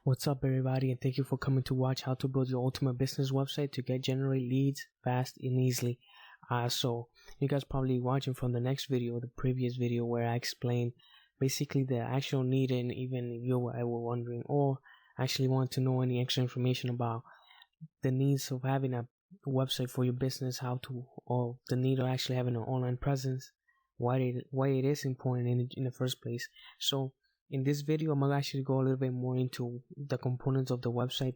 What's up, everybody, and thank you for coming to watch how to build your ultimate business website to generate leads fast and easily. So you guys probably watching from the next video, the previous video, where I explained basically the actual need, and even if you were wondering or actually want to know any extra information about the needs of having a website for your business, or the need of actually having an online presence, why it is important in the first place. So in this video, I'm gonna actually go a little bit more into the components of the website,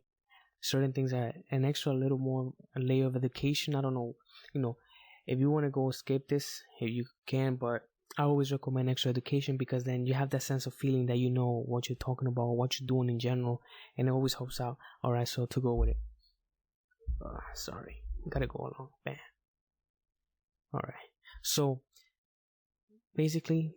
certain things that an extra little more layer of education. I don't know, if you want to go skip this, you can, but I always recommend extra education because then you have that sense of feeling that you know what you're talking about, what you're doing in general, and it always helps out. Alright, so to go with it. Sorry, gotta go along. Bam. Alright, so basically,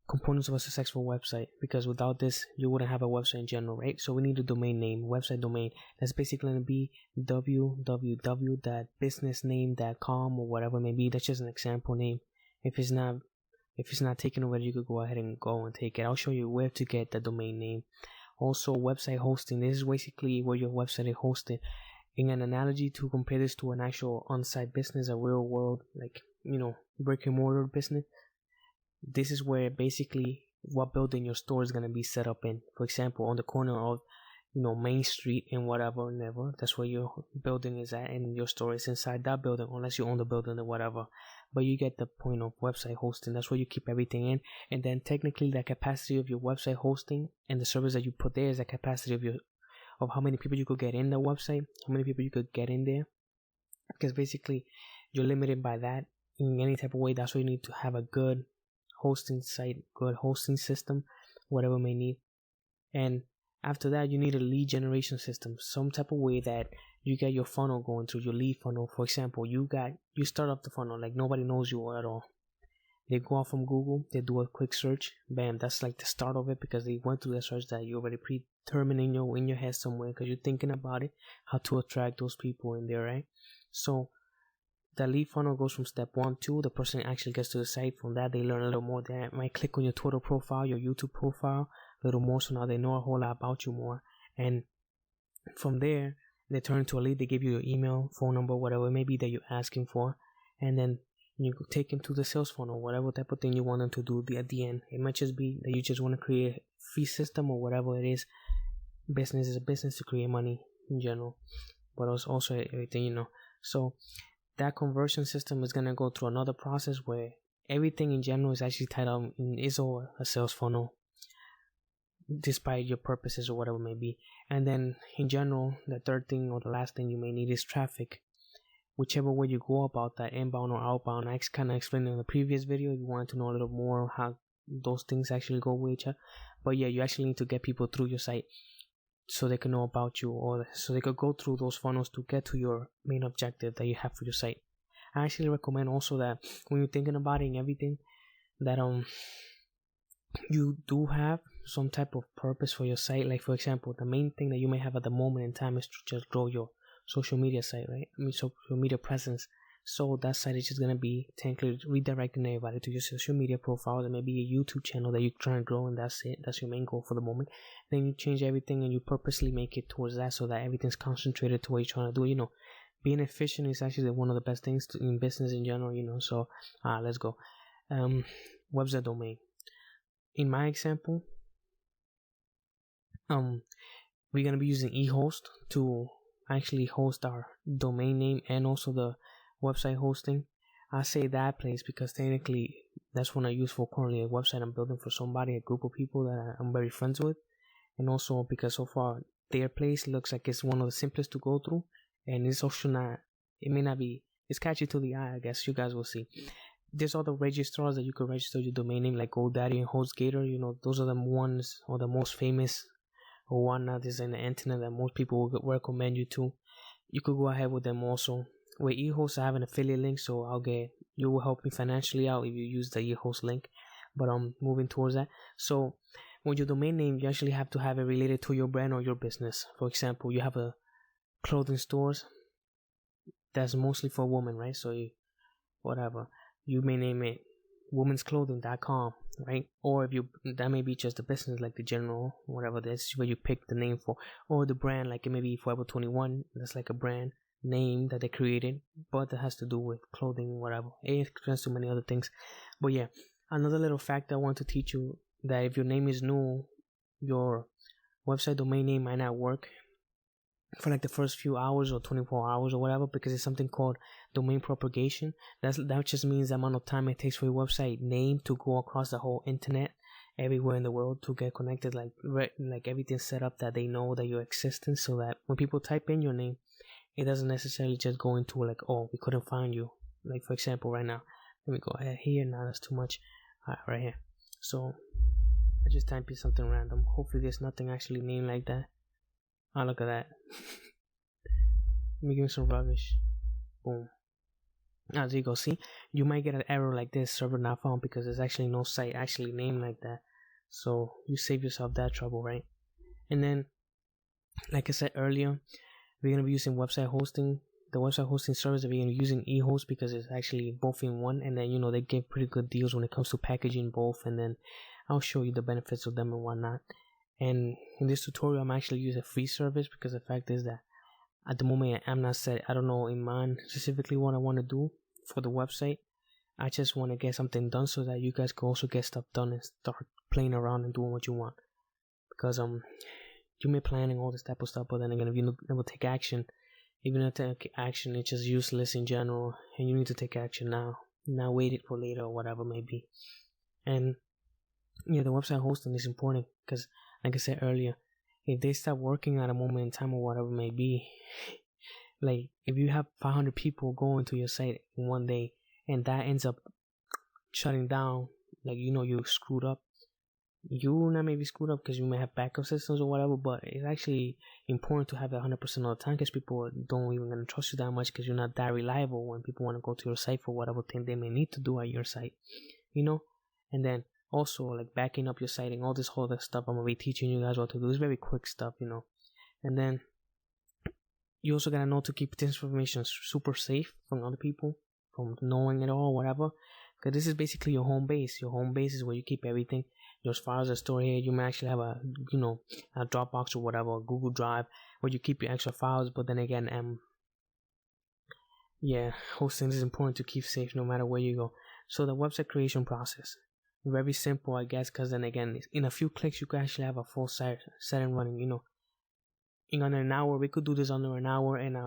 components of a successful website, because without this you wouldn't have a website in general, right? So we need a domain name, website domain. That's basically going to be www.businessname.com or whatever it may be. That's just an example name. If it's not taken already, you could go ahead and take it. I'll show you where to get the domain name. Also, website hosting. This is basically where your website is hosted. In an analogy to compare this to an actual on-site business, a real world, brick and mortar business, this is where basically what building your store is going to be set up in. For example, on the corner of Main Street and whatever, that's where your building is at, and your store is inside that building, unless you own the building or whatever. But you get the point of website hosting. That's where you keep everything in, and then technically the capacity of your website hosting and the service that you put there is the capacity of how many people you could get in the website, how many people you could get in there, because basically you're limited by that in any type of way. That's why you need to have a good hosting site, good hosting system, whatever may need. And after that, you need a lead generation system, some type of way that you get your funnel going through, your lead funnel. For example, you start off the funnel like nobody knows you at all. They go out from Google, they do a quick search, bam, that's like the start of it, because they went through the search that you already predetermined in your head somewhere, because you're thinking about it, how to attract those people in there, right? So the lead funnel goes from step 1 to the person actually gets to the site. From that, they learn a little more. They might click on your Twitter profile, your YouTube profile a little more, so now they know a whole lot about you more. And from there, they turn to a lead. They give you your email, phone number, whatever it may be that you're asking for, and then you take them to the sales funnel, whatever type of thing you want them to do at the end. It might just be that you just want to create a fee system or whatever it is. Business is a business to create money in general, but also everything, So that conversion system is going to go through another process where everything in general is actually tied up is all a sales funnel, despite your purposes or whatever it may be. And then in general, the third thing or the last thing you may need is traffic. Whichever way you go about that, inbound or outbound, I kind of explained in the previous video if you want to know a little more how those things actually go with each other. But yeah, you actually need to get people through your site so they can know about you, or so they could go through those funnels to get to your main objective that you have for your site. I actually recommend also that when you're thinking about it and everything, that you do have some type of purpose for your site. Like, for example, the main thing that you may have at the moment in time is to just grow your social media site, right? Social media presence. So that site is just going to be technically redirecting everybody to your social media profiles, and maybe a YouTube channel that you're trying to grow, and that's it. That's your main goal for the moment. Then you change everything and you purposely make it towards that, so that everything's concentrated to what you're trying to do. Being efficient is actually one of the best things in business in general, So let's go. Website domain. In my example, we're going to be using EHost to actually host our domain name and also the website hosting. I say that place because technically that's what I use for currently a website I'm building for somebody, a group of people that I'm very friends with, and also because so far their place looks like it's one of the simplest to go through, and it's also it's catchy to the eye. I guess you guys will see. There's other registrars that you can register your domain name, like Godaddy and HostGator. Those are the ones or the most famous or one that is in the internet that most people will recommend you to. You could go ahead with them also. With EHost, I have an affiliate link, so you will help me financially out if you use the EHost link. But I'm moving towards that. So with your domain name, you actually have to have it related to your brand or your business. For example, you have a clothing stores that's mostly for women, right? So you may name it womensclothing.com, right? Or if you, that may be just the business, like the general, whatever, that's where you pick the name for. Or the brand, like it may be Forever 21, that's like a brand name that they created, but that has to do with clothing, whatever. It extends to many other things. But yeah, another little fact I want to teach you, that if your name is new, your website domain name might not work for like the first few hours or 24 hours or whatever, because it's something called domain propagation. That just means the amount of time it takes for your website name to go across the whole internet, everywhere in the world, to get connected, like everything's set up that they know that you're existing, so that when people type in your name, it doesn't necessarily just go into like, oh, we couldn't find you. Like for example, right now, let me go ahead here. Now that's too much. Right here. So I just typed in something random. Hopefully there's nothing actually named like that. Oh, look at that. Let me give me some rubbish. Boom. There you go. See, you might get an error like this, server not found, because there's actually no site actually named like that. So you save yourself that trouble, right? And then, like I said earlier, we're going to be using website hosting. The website hosting service that we're going to be using EHost, because it's actually both in one. And then, they give pretty good deals when it comes to packaging both. And then I'll show you the benefits of them and whatnot. And in this tutorial, I'm actually using a free service, because the fact is that at the moment I'm not set. I don't know in mind specifically what I want to do for the website. I just want to get something done so that you guys can also get stuff done and start playing around and doing what you want. Because you may planning all this type of stuff, but then again, if you never take action, even if you take action, it's just useless in general, and you need to take action now, not wait it for later or whatever it may be. And yeah, the website hosting is important, because like I said earlier, if they stop working at a moment in time or whatever it may be, like if you have 500 people going to your site in one day and that ends up shutting down, like you screwed up, you not maybe screwed up because you may have backup systems or whatever, but it's actually important to have it 100% of the time, because people don't even gonna trust you that much, because you're not that reliable when people want to go to your site for whatever thing they may need to do at your site, and then also like backing up your site and all this whole other stuff I'm gonna be teaching you guys what to do. It's very quick stuff, and then you also gotta know to keep this information super safe from other people, from knowing it all, whatever, because this is basically your home base. Your home base is where you keep everything. Your files are stored here. You may actually have a Dropbox or whatever, or Google Drive, where you keep your extra files. But then again, hosting is important to keep safe no matter where you go. So the website creation process, very simple, I guess, because then again, in a few clicks you can actually have a full site set and running. In under an hour, we could do this under an hour, and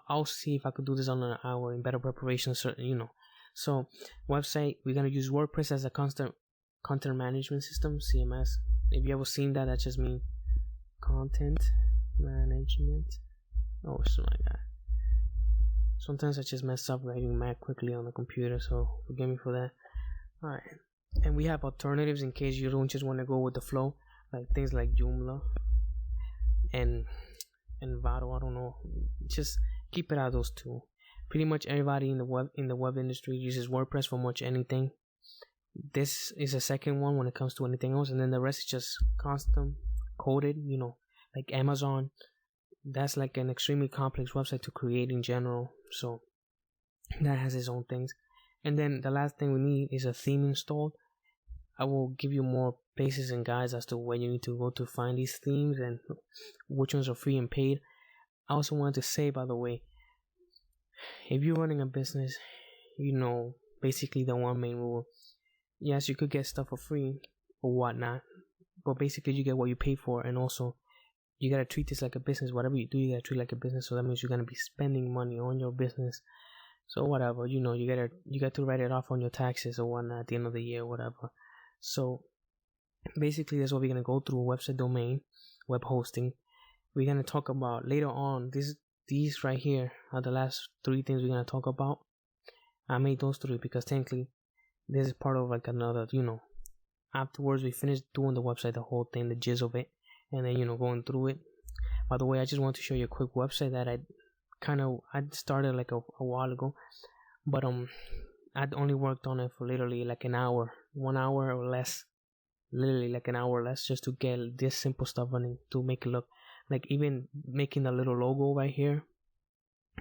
I'll see if I could do this under an hour in better preparation. So website, we're gonna use WordPress as a content management system, CMS. If you ever seen that, that just means content management. Oh, something like that. Sometimes I just mess up writing Mac quickly on the computer, so forgive me for that. Alright. And we have alternatives in case you don't just want to go with the flow, like things like Joomla and Vado. I don't know. Just keep it out of those two. Pretty much everybody in the web industry uses WordPress for much anything. This is a second one when it comes to anything else, and then the rest is just custom coded. Like Amazon. That's like an extremely complex website to create in general. So that has its own things. And then the last thing we need is a theme installed. I will give you more bases and guides as to where you need to go to find these themes and which ones are free and paid. I also wanted to say, by the way, if you're running a business, basically the one main rule. Yes, you could get stuff for free or whatnot, but basically you get what you pay for, and also you gotta treat this like a business. Whatever you do, you gotta treat it like a business. So that means you're gonna be spending money on your business. So whatever, you got to write it off on your taxes or whatnot at the end of the year, or whatever. So basically that's what we're gonna go through: website domain, web hosting. We're gonna talk about later on. These right here are the last 3 things we're gonna talk about. I made those 3 because technically this is part of like another, afterwards we finish doing the website, the whole thing, the gist of it, and then going through it. By the way, I just want to show you a quick website that I started like a while ago, but I'd only worked on it for literally like an hour, 1 hour or less, literally like an hour or less, just to get this simple stuff running, to make it look like, even making the little logo right here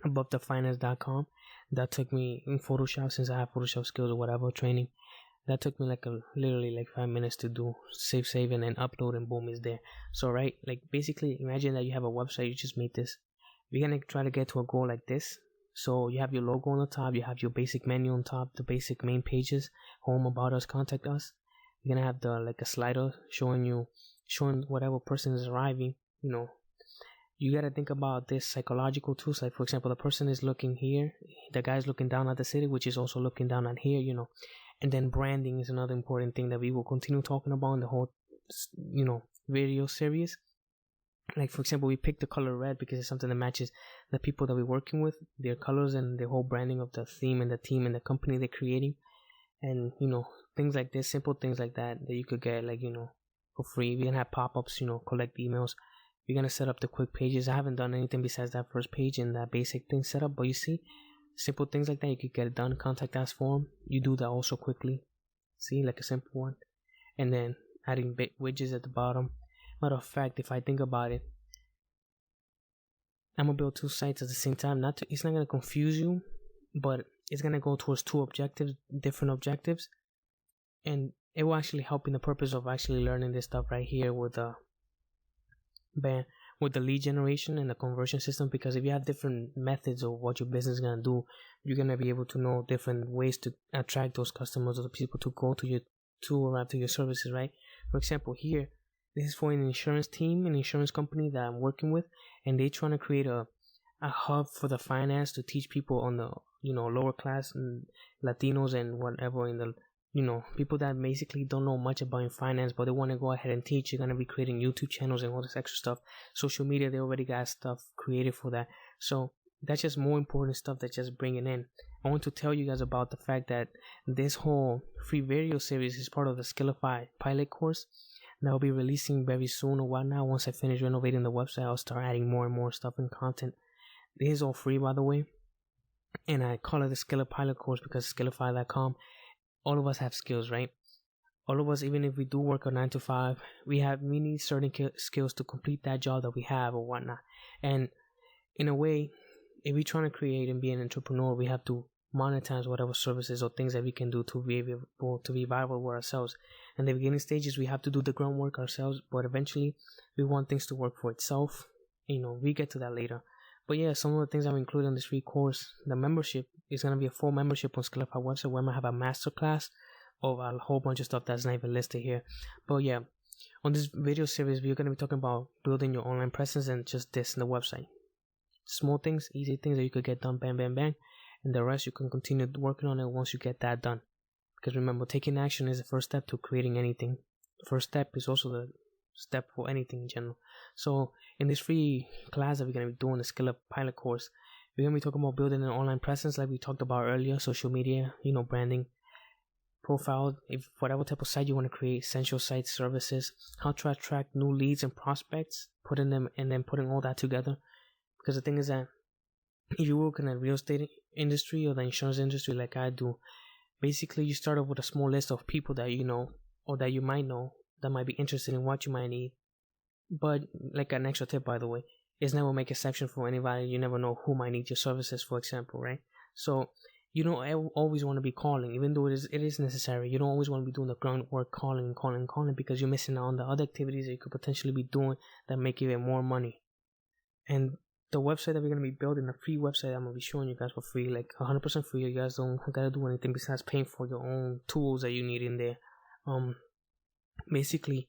above the finance.com, that took me in Photoshop, since I have Photoshop skills or whatever training. That took me literally 5 minutes to do. Save and then upload, and boom, it's there. So right, basically imagine that you have a website, you just made this. We're gonna try to get to a goal like this. So you have your logo on the top, you have your basic menu on top, the basic main pages, home, about us, contact us. You're gonna have a slider showing whatever person is arriving. You gotta think about this psychological tools. For example, the person is looking here, the guy's looking down at the city, which is also looking down at here. And then branding is another important thing that we will continue talking about in the whole video series. For example, we picked the color red because it's something that matches the people that we're working with, their colors, and the whole branding of the theme and the team and the company they're creating. And things like this, simple things like that you could get for free. We're gonna have pop-ups, collect emails. We're gonna set up the quick pages. I haven't done anything besides that first page and that basic thing set up, but you see, simple things like that, you could get it done. Contact us form, you do that also quickly. See, a simple one. And then adding widgets at the bottom. Matter of fact, if I think about it, I'm gonna build 2 sites at the same time. It's not gonna confuse you, but it's gonna go towards 2 different objectives, and it will actually help in the purpose of actually learning this stuff right here with the lead generation and the conversion system. Because if you have different methods of what your business is gonna do, you're gonna be able to know different ways to attract those customers or the people to go to arrive to your services, right? For example, here, this is for an insurance team, an insurance company that I'm working with, and they're trying to create a hub for the finance to teach people on the lower class and Latinos and whatever in the people that basically don't know much about finance, but they want to go ahead and teach. You're gonna be creating YouTube channels and all this extra stuff. Social media, they already got stuff created for that. So that's just more important stuff that's just bringing in. I want to tell you guys about the fact that this whole free video series is part of the SKILLUP pilot course that I'll be releasing very soon or whatnot. Once I finish renovating the website, I'll start adding more and more stuff and content. This is all free, by the way, and I call it the SKILLUP pilot course because skillify.com, all of us have skills, right? All of us, even if we do work a 9 to 5, we need certain skills to complete that job that we have or whatnot. And in a way, if we're trying to create and be an entrepreneur, we have to monetize whatever services or things that we can do to be viable with ourselves. In the beginning stages, we have to do the groundwork ourselves, but eventually we want things to work for itself. We get to that later. But yeah, some of the things I'm including in this free course, the membership is going to be a full membership on SKILLUP website where I'm going to have a masterclass of a whole bunch of stuff that's not even listed here. But yeah, on this video series, we're going to be talking about building your online presence and just this in the website. Small things, easy things that you could get done, bang, bang, bang. And the rest you can continue working on it once you get that done. Because remember, taking action is the first step to creating anything. The first step is also the step for anything in general. So in this free class that we're going to be doing, the SKILLUP pilot course, we're going to be talking about building an online presence like we talked about earlier, social media, branding, profile, if whatever type of site you want to create, essential sites, services, how to attract new leads and prospects, putting them and then putting all that together. Because the thing is that if you work in the real estate industry or the insurance industry like I do, basically you start off with a small list of people that you know or that you might know that might be interested in what you might need. But like an extra tip, by the way, is never make exception for anybody. You never know who might need your services, for example, right? So you don't always want to be calling, even though it is necessary. You don't always want to be doing the groundwork, calling, because you're missing out on the other activities that you could potentially be doing that make even more money. And the website that we're going to be building, a free website I'm going to be showing you guys for free, 100% free. You guys don't got to do anything besides paying for your own tools that you need in there. Basically,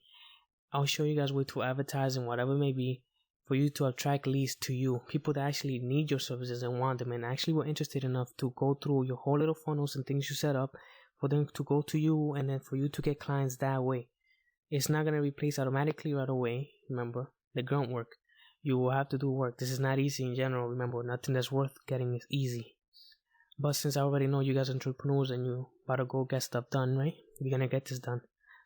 I'll show you guys where to advertise and whatever it may be for you to attract leads to you, people that actually need your services and want them and actually were interested enough to go through your whole little funnels and things you set up for them to go to you and then for you to get clients that way. It's not going to replace automatically right away. Remember, the groundwork. You will have to do work. This is not easy in general. Remember, nothing that's worth getting is easy. But since I already know you guys are entrepreneurs and you about to go get stuff done, right? You're going to get this done.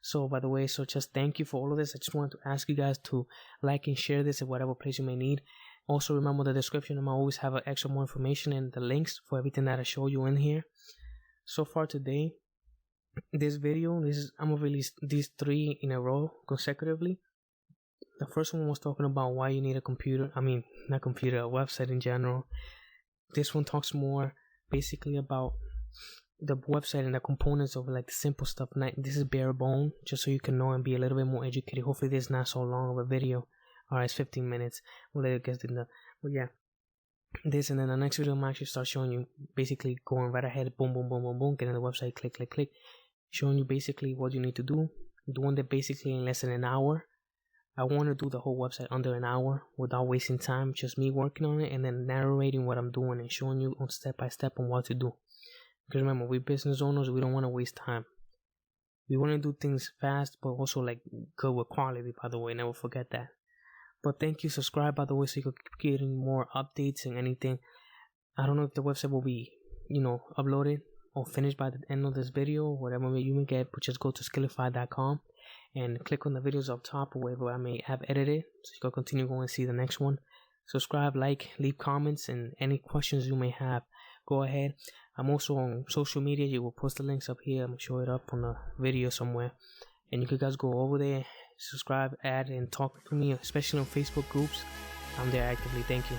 So, by the way, just thank you for all of this. I just wanted to ask you guys to like and share this at whatever place you may need. Also, remember the description. I'm always have extra more information and the links for everything that I show you in here. So far today, this video, I'm going to release these 3 in a row consecutively. The first one was talking about why you need a computer. I mean, not computer, a website in general. This one talks more basically about the website and the components of like the simple stuff. This is bare bone, just so you can know and be a little bit more educated. Hopefully this is not so long of a video. Alright, it's 15 minutes. We'll let it get in the, but yeah, this, and then the next video I'm actually start showing you basically going right ahead, boom, boom, boom, boom, boom, getting the website, click, click, click, showing you basically what you need to do, doing it basically in less than an hour. I want to do the whole website under an hour without wasting time, just me working on it and then narrating what I'm doing and showing you on step by step on what to do. Because remember, we business owners, we don't want to waste time. We want to do things fast, but also like good with quality, by the way, never forget that. But thank you, subscribe by the way, so you can keep getting more updates and anything. I don't know if the website will be, uploaded or finished by the end of this video, whatever you may get, but just go to skillify.com and click on the videos up top or wherever I may have edited, so you can continue going and see the next one. Subscribe, like, leave comments, and any questions you may have, go ahead. I'm also on social media. You will post the links up here. I'm gonna show it up on the video somewhere, and you guys go over there, subscribe, add, and talk to me, especially on Facebook groups. I'm there actively. Thank you.